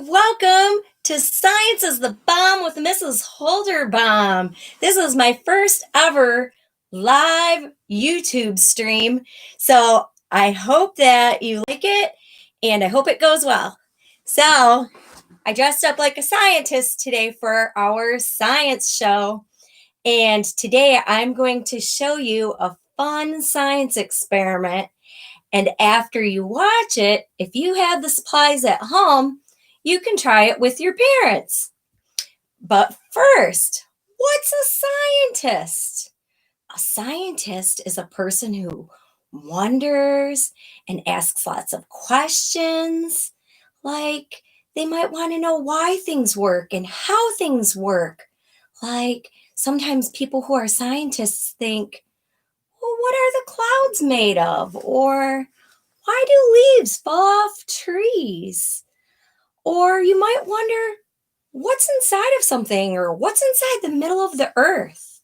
welcome to Science is the Bomb with Mrs. Holderbaum. This is my first ever live YouTube stream, so I hope that you like it and I hope it goes well. So, I dressed up like a scientist today for our science show, and today I'm going to show you a fun science experiment. And after you watch it, if you have the supplies at home, you can try it with your parents. But first, what's a scientist? A scientist is a person who wonders and asks lots of questions. Like they might want to know why things work and how things work. Like sometimes people who are scientists think, well, what are the clouds made of? Or why do leaves fall off trees? Or you might wonder, what's inside of something or what's inside the middle of the earth?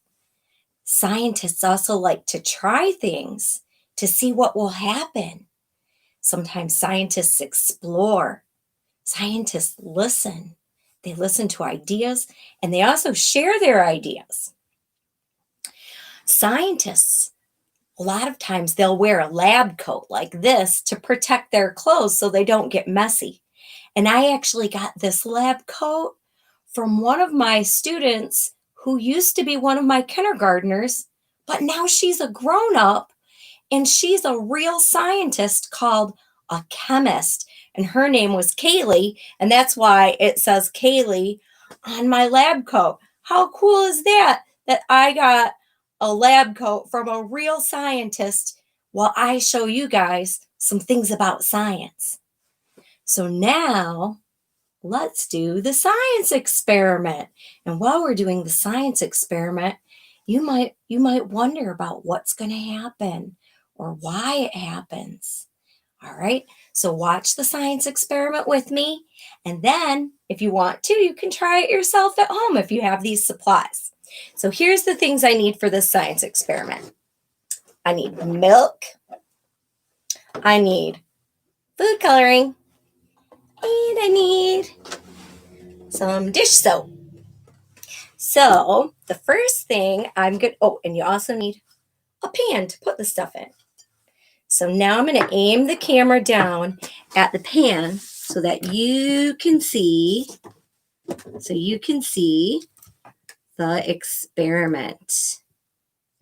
Scientists also like to try things to see what will happen. Sometimes scientists explore. Scientists listen. They listen to ideas and they also share their ideas. Scientists, a lot of times they'll wear a lab coat like this to protect their clothes so they don't get messy. And I actually got this lab coat from one of my students who used to be one of my kindergartners, but now she's a grown-up and she's a real scientist called a chemist. And her name was Kaylee, and that's why it says Kaylee on my lab coat. How cool is that? That I got a lab coat from a real scientist while I show you guys some things about science. So now let's do the science experiment. And while we're doing the science experiment, you might wonder about what's going to happen or why it happens. All right, so watch the science experiment with me. And then if you want to, you can try it yourself at home if you have these supplies. So here's the things I need for this science experiment. I need milk. I need food coloring. And I need some dish soap. So the first thing I'm going to, and you also need a pan to put the stuff in. So now I'm going to aim the camera down at the pan so that you can see the experiment.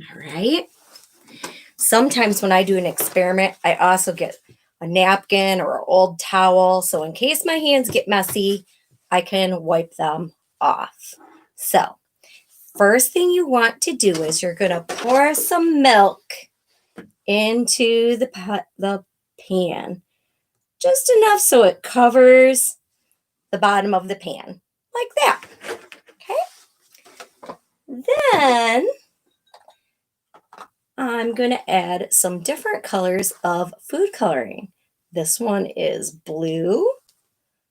All right. Sometimes when I do an experiment, I also get a napkin or an old towel. So in case my hands get messy, I can wipe them off. So first thing you want to do is you're going to pour some milk into the pan. Just enough so it covers the bottom of the pan, like that. Okay. Then I'm going to add some different colors of food coloring. This one is blue.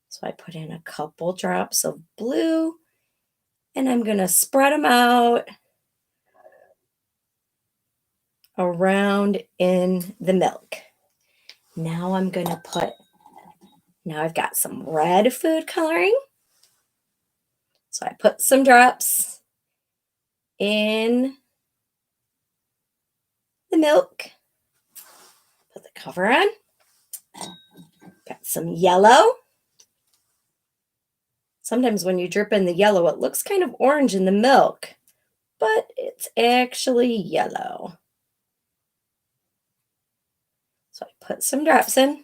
So I put in a couple drops of blue and I'm going to spread them out around in the milk. Now I've got some red food coloring. So I put some drops in the milk. Put the cover on. Got some yellow. Sometimes when you drip in the yellow, it looks kind of orange in the milk, but it's actually yellow. So I put some drops in.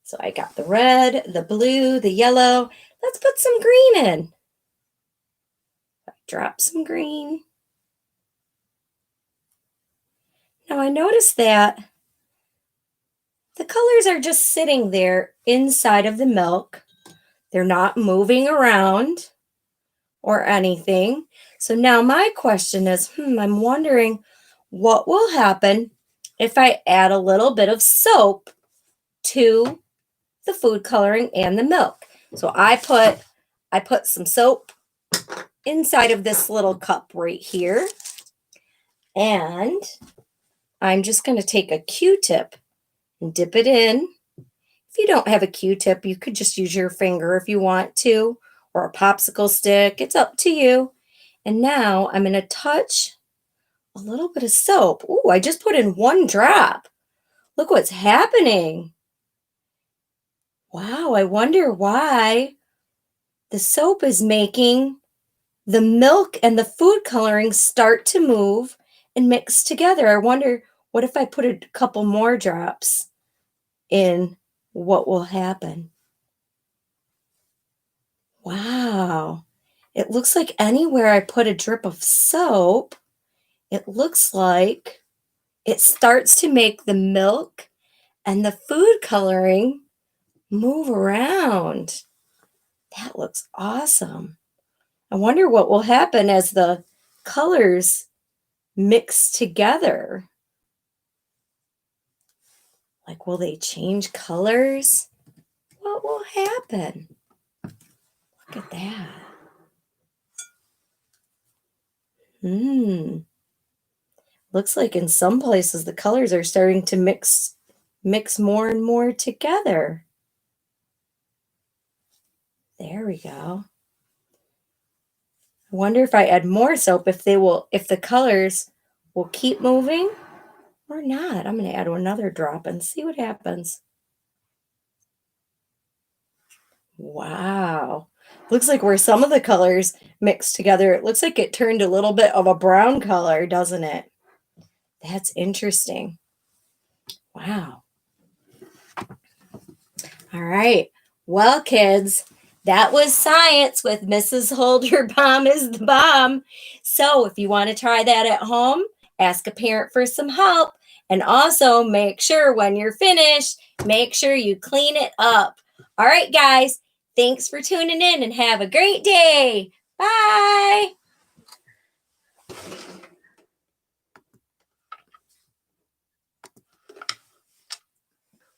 So I got the red, the blue, the yellow. Let's put some green in. I drop some green. Now I noticed that the colors are just sitting there inside of the milk. They're not moving around or anything. So now my question is, I'm wondering what will happen if I add a little bit of soap to the food coloring and the milk. So I put some soap inside of this little cup right here. And I'm just going to take a Q-tip and dip it in. If you don't have a Q-tip, you could just use your finger if you want to, or a popsicle stick. It's up to you. And now I'm going to touch a little bit of soap. Ooh, I just put in 1 drop. Look what's happening. Wow, I wonder why the soap is making the milk and the food coloring start to move and mix together. I wonder, what if I put a couple more drops in, what will happen? Wow. It looks like anywhere I put a drip of soap, it looks like it starts to make the milk and the food coloring move around. That looks awesome. I wonder what will happen as the colors mix together. Like, will they change colors? What will happen? Look at that. Looks like in some places the colors are starting to mix more and more together. There we go. I wonder if I add more soap, if the colors will keep moving or not. I'm going to add another drop and see what happens. Wow. Looks like where some of the colors mixed together, it looks like it turned a little bit of a brown color, doesn't it? That's interesting. Wow. All right. Well, kids, that was science with Mrs. Holderbaum is the bomb. So if you want to try that at home, ask a parent for some help. And also make sure when you're finished, make sure you clean it up. All right, guys. Thanks for tuning in and have a great day. Bye.